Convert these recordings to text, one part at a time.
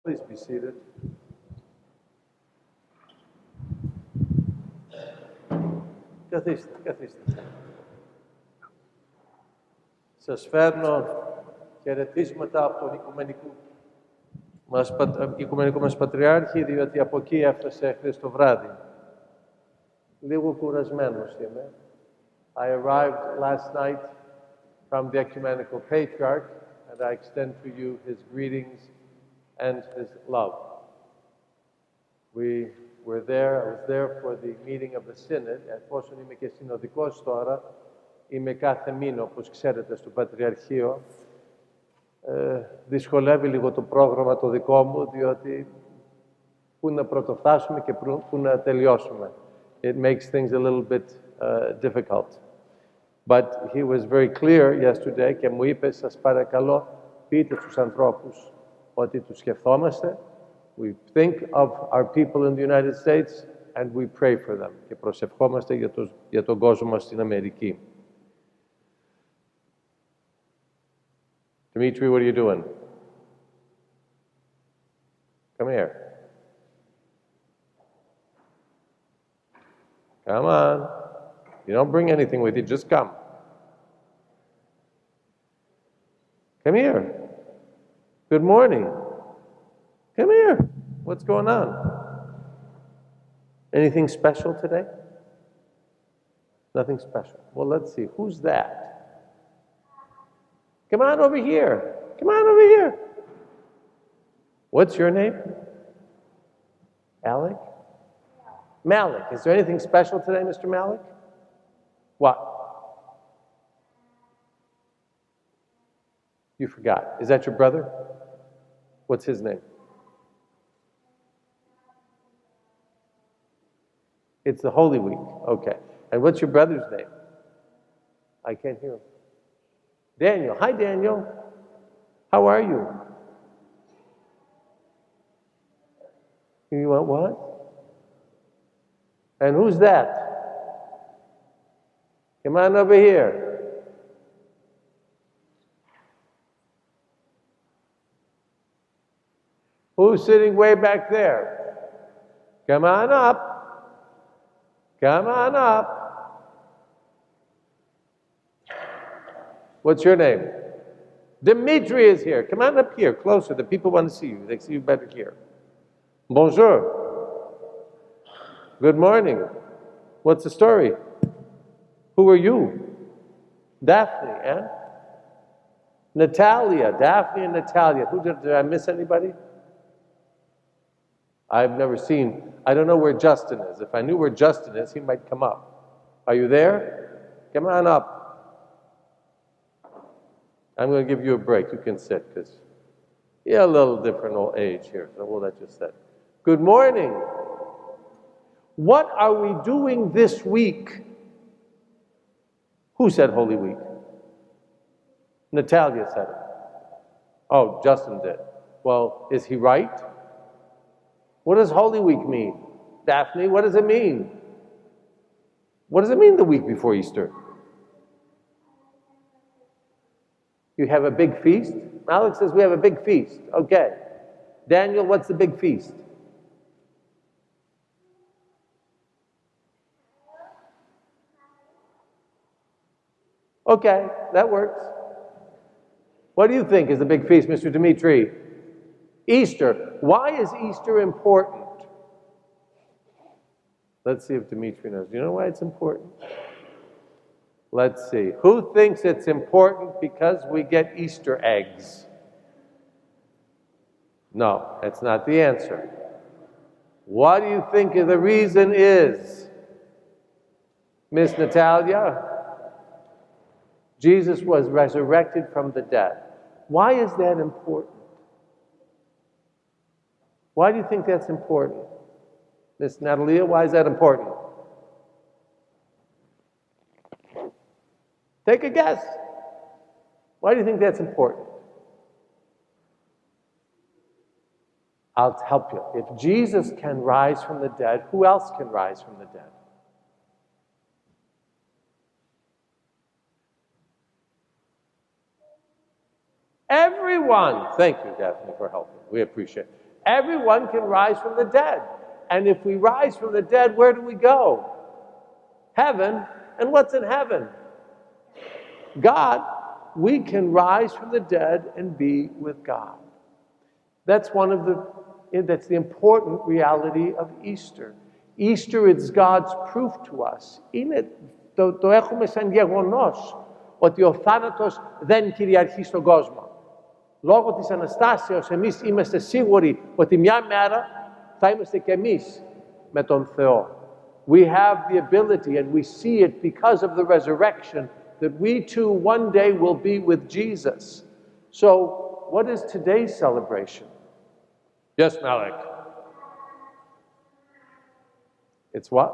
Please be seated. Καθίστε. Σας φέρνω χαιρετίσματα από τον Οικουμενικό μας Πατριάρχη, διότι από εκεί έφτασε χθες το βράδυ. Λίγο κουρασμένος είμαι. I arrived last night from the Ecumenical Patriarch, and I extend to you his greetings and his love. I was there for the meeting of the Synod. Εφόσον είμαι και συνοδικός τώρα, είμαι κάθε μήνα, όπως ξέρετε, στο Πατριαρχείο. Δυσκολεύει λίγο το πρόγραμμα το δικό μου, διότι πού να πρωτοφτάσουμε και πού να τελειώσουμε. It makes things a little bit difficult. But he was very clear yesterday και μου είπε, σας παρακαλώ, πείτε στους ανθρώπους ότι τους σκεφτόμαστε. We think of our people in the United States and we pray for them. Και προσευχόμαστε για τον κόσμο μας στην Αμερική. Dimitri, what are you doing? Come here. Come on. You don't bring anything with you, just come. Come here. Good morning. Come here. What's going on? Anything special today? Nothing special. Well, let's see. Who's that? Come on over here. Come on over here. What's your name? Alec? Malik. Is there anything special today, Mr. Malik? What? You forgot. Is that your brother? What's his name? It's the Holy Week. Okay. And what's your brother's name? I can't hear him. Daniel. Hi, Daniel. How are you? You want what? And who's that? Come on over here. Who's sitting way back there? Come on up. Come on up. What's your name? Dimitri is here. Come on up here, closer. The people want to see you. They see you better here. Bonjour. Good morning. What's the story? Who are you? Daphne and Natalia. Daphne and Natalia. Did I miss anybody? I've never seen. I don't know where Justin is. If I knew where Justin is, he might come up. Are you there? Come on up. I'm going to give you a break. You can sit because you're a little different old age here. So we'll let you sit. Good morning. What are we doing this week? Who said Holy Week? Natalia said it. Oh, Justin did. Well, is he right? What does Holy Week mean? Daphne, what does it mean? What does it mean the week before Easter? You have a big feast? Alex says we have a big feast. Okay. Daniel, what's the big feast? Okay, that works. What do you think is the big feast, Mr. Dimitri? Easter. Why is Easter important? Let's see if Dimitri knows. Do you know why it's important? Let's see. Who thinks it's important because we get Easter eggs? No, that's not the answer. What do you think the reason is? Miss Natalia? Jesus was resurrected from the dead. Why is that important? Why do you think that's important? Miss Natalia, why is that important? Take a guess. Why do you think that's important? I'll help you. If Jesus can rise from the dead, who else can rise from the dead? Everyone. Thank you, Daphne, for helping. We appreciate it. Everyone can rise from the dead. And if we rise from the dead, where do we go? Heaven. And what's in heaven? God. We can rise from the dead and be with God. That's the important reality of Easter. Easter is God's proof to us. Το έχουμε σαν γεγονός ότι ο θάνατος δεν κυριαρχεί στον κόσμο. Λόγω της Αναστάσεως εμείς είμαστε σίγουροι ότι μια μέρα θα είμαστε και εμείς με τον Θεό. We have the ability and we see it because of the resurrection that we too one day will be with Jesus. So, what is today's celebration? Yes, Malik. It's what?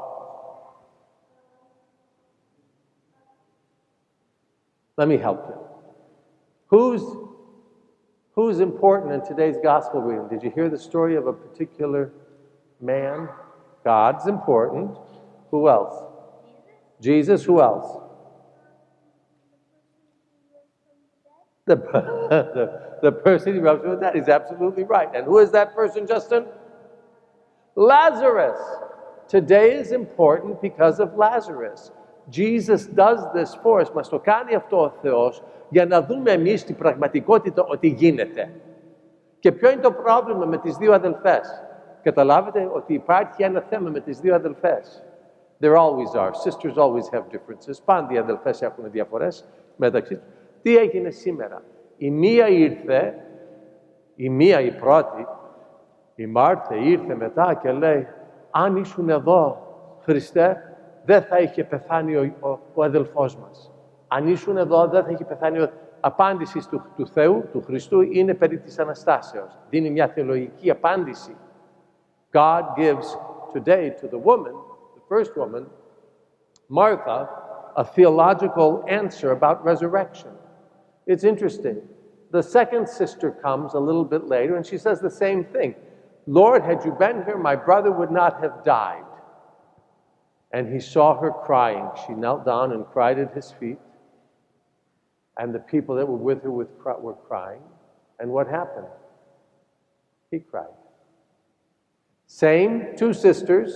Let me help you. Who's important in today's gospel reading? Did you hear the story of a particular man? God's important. Who else? Jesus. Who else? The person he rose from the dead. He's absolutely right. And who is that person, Justin? Lazarus. Today is important because of Lazarus. Jesus does this for us. Μας το κάνει αυτό ο Θεός για να δούμε εμείς την πραγματικότητα ότι γίνεται. Και ποιο είναι το πρόβλημα με τις δύο αδελφές? Καταλάβετε ότι υπάρχει ένα θέμα με τις δύο αδελφές. There always are. Sisters always have differences. Πάντα οι αδελφές έχουν διαφορές μεταξύ τους. Τι έγινε σήμερα? Η μία ήρθε, η πρώτη, η Μάρθα ήρθε μετά και λέει, αν ήσουν εδώ, Χριστέ, δεν θα είχε πεθάνει ο αδελφός μας. Αν ήσουν εδώ, δεν θα είχε πεθάνει απάντηση του Θεού, του Χριστού, είναι περί της Αναστάσεως. Δίνει μια θεολογική απάντηση. God gives today to the woman, the first woman, Martha, a theological answer about resurrection. It's interesting. The second sister comes a little bit later and she says the same thing. Lord, had you been here, my brother would not have died. And he saw her crying. She knelt down and cried at his feet. And the people that were with her were crying. And what happened? He cried. Same two sisters,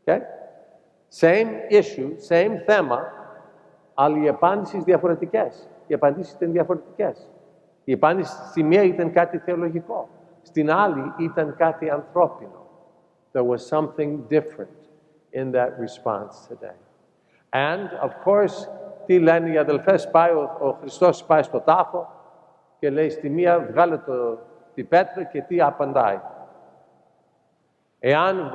okay? Same issue, same θέμα, αλλά οι απάντησεις διαφορετικές. Οι απαντήσεις ήταν διαφορετικές. Η απάντηση στη μία ήταν κάτι θεολογικό. Στην άλλη ήταν κάτι ανθρώπινο. There was something different in that response today. And, of course, τι λένε οι αδελφές? Πάει ο Χριστός πάει στο τάφο και λέει στη μία βγάλε την πέτρα και τι απαντάει? Εάν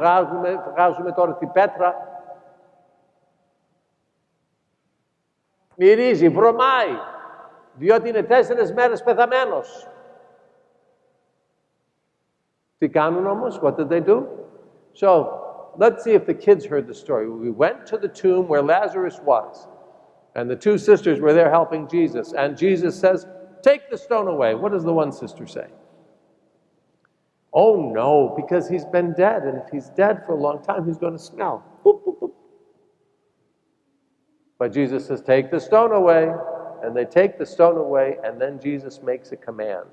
βγάζουμε τώρα την πέτρα, μυρίζει, βρωμάει, διότι είναι 4 μέρες πεθαμένος. Τι κάνουν όμως? What did they do? So, let's see if the kids heard the story. We went to the tomb where Lazarus was, and the two sisters were there helping Jesus, and Jesus says, take the stone away. What does the one sister say? Oh no, because he's been dead, and if he's dead for a long time, he's going to smell. Boop, boop, boop. But Jesus says, take the stone away. And they take the stone away, and then Jesus makes a command.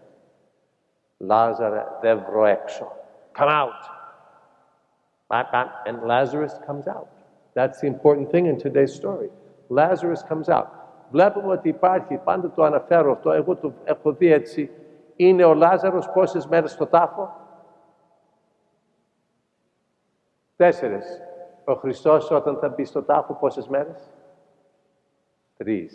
Lazarus, devro έξω. Come out. And Lazarus comes out. That's the important thing in today's story. Lazarus comes out. Βλέπουμε ότι υπάρχει, πάντα το αναφέρω αυτό, εγώ το έχω δει έτσι, είναι ο Λάζαρος πόσες μέρες στο τάφο? 4. Ο Χριστός όταν θα μπει στο τάφο πόσες μέρες? 3.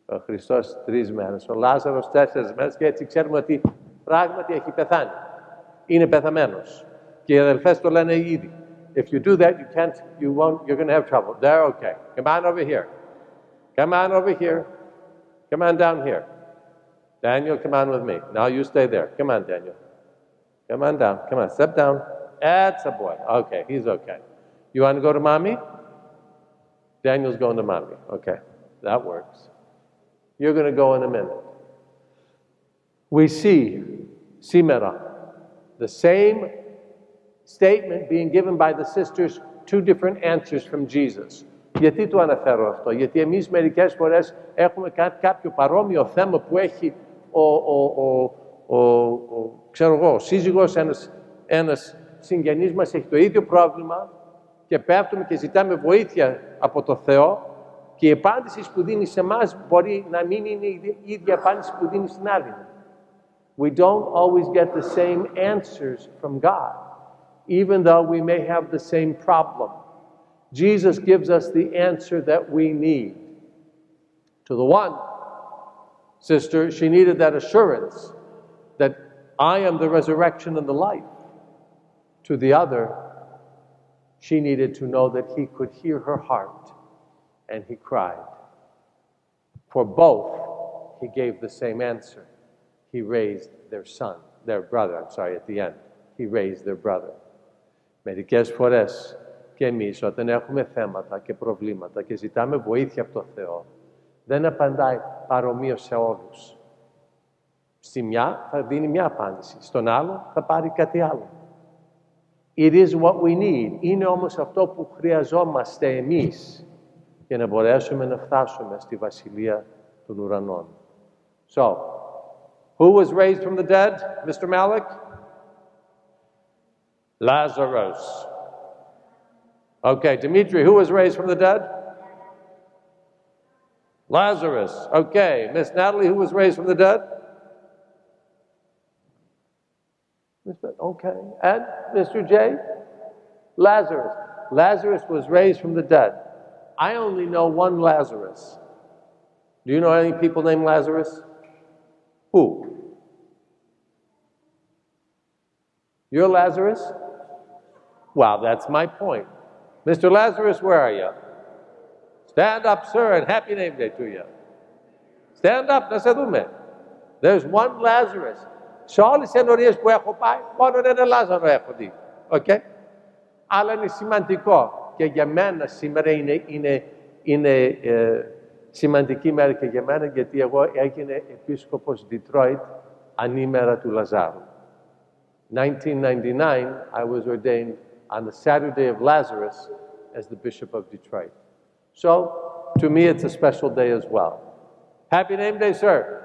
Ο Χριστός 3 μέρες. Ο Λάζαρος 4 μέρες και έτσι ξέρουμε ότι πράγματι έχει πεθάνει. Είναι πεθαμένος. Και οι αδελφές το λένε ήδη. If you do that, you're going to have trouble. They're okay. Come on over here. Come on over here. Come on down here. Daniel, come on with me. Now you stay there. Come on, Daniel. Come on down. Come on, step down. That's a boy. Okay, he's okay. You want to go to mommy? Daniel's going to mommy. Okay, that works. You're going to go in a minute. We see, σήμερα, the same statement being given by the sisters, 2 different answers from Jesus. Γιατί το αναφέρω αυτό? Γιατί εμείς μερικές φορές έχουμε κάποιο παρόμοιο θέμα που έχει ξέρω εγώ, ο σύζυγος, ένας συγγενής μας έχει το ίδιο πρόβλημα και πέφτουμε και ζητάμε βοήθεια από το Θεό και η απάντηση που δίνει σε εμάς μπορεί να μην είναι η ίδια απάντηση που δίνει στην άλλη. We don't always get the same answers from God, even though we may have the same problem. Jesus gives us the answer that we need. To the one sister, she needed that assurance that I am the resurrection and the life. To the other, she needed to know that he could hear her heart, and he cried. For both, he gave the same answer. He raised their brother, at the end. He raised their brother. Μερικές φορές και εμείς όταν έχουμε θέματα και προβλήματα και ζητάμε βοήθεια από τον Θεό, δεν απαντάει παρομοίως σε όλους. Στη μια θα δίνει μια απάντηση, στον άλλο θα πάρει κάτι άλλο. It is what we need. Είναι όμως αυτό που χρειαζόμαστε εμείς για να μπορέσουμε να φτάσουμε στη Βασιλεία των Ουρανών. So, who was raised from the dead, Mr. Malik? Lazarus. Okay, Dimitri, who was raised from the dead? Lazarus. Okay, Miss Natalie, who was raised from the dead? Okay, and Mr. J? Lazarus. Lazarus was raised from the dead. I only know one Lazarus. Do you know any people named Lazarus? Who? You're Lazarus? Wow, that's my point. Mr. Lazarus, where are you? Stand up, sir, and happy name day to you. Stand up, να σε δούμε. There's one Lazarus. Σε όλες τις ενορίες που έχω πάει, μόνο ένα Λάζαρο έχω δει. Okay? Αλλά είναι σημαντικό και για μένα σήμερα είναι σημαντική μέρα και για μένα, γιατί εγώ έγινε επίσκοπος Detroit ανήμερα του Λαζάρου. 1999, I was ordained on the Saturday of Lazarus as the Bishop of Detroit. So, to me, it's a special day as well. Happy name day, sir.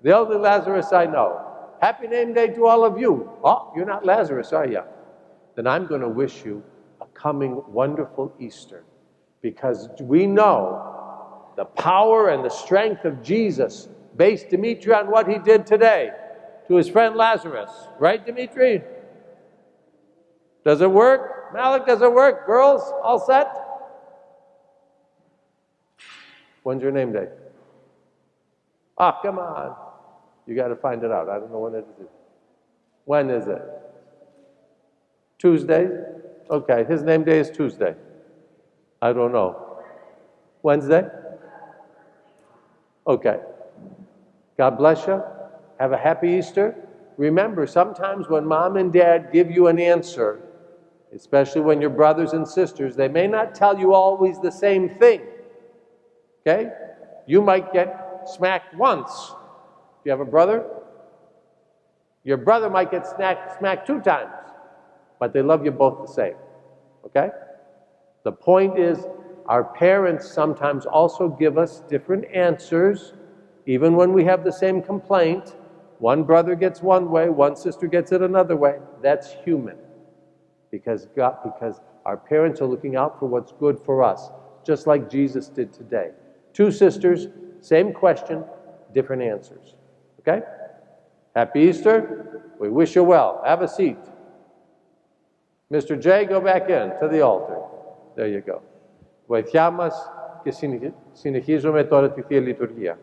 The only Lazarus I know. Happy name day to all of you. Oh, you're not Lazarus, are you? Then I'm going to wish you a coming wonderful Easter, because we know the power and the strength of Jesus based, Dimitri, on what he did today to his friend Lazarus. Right, Dimitri? Does it work? Malik, does it work? Girls, all set? When's your name day? Ah, come on. You got to find it out. I don't know when it is. When is it? Tuesday? Okay, his name day is Tuesday. I don't know. Wednesday? Okay. God bless you. Have a happy Easter. Remember, sometimes when mom and dad give you an answer, especially when you're brothers and sisters, they may not tell you always the same thing. Okay? You might get smacked once. Do you have a brother? Your brother might get smacked 2 times, but they love you both the same. Okay? The point is, our parents sometimes also give us different answers, even when we have the same complaint. One brother gets one way, one sister gets it another way. That's human. Because our parents are looking out for what's good for us, just like Jesus did today. 2 sisters, same question, different answers. Okay? Happy Easter. We wish you well. Have a seat. Mr. J, go back in to the altar. There you go. Βοηθιά μας και συνεχίζουμε τώρα τη Θεία Λειτουργία.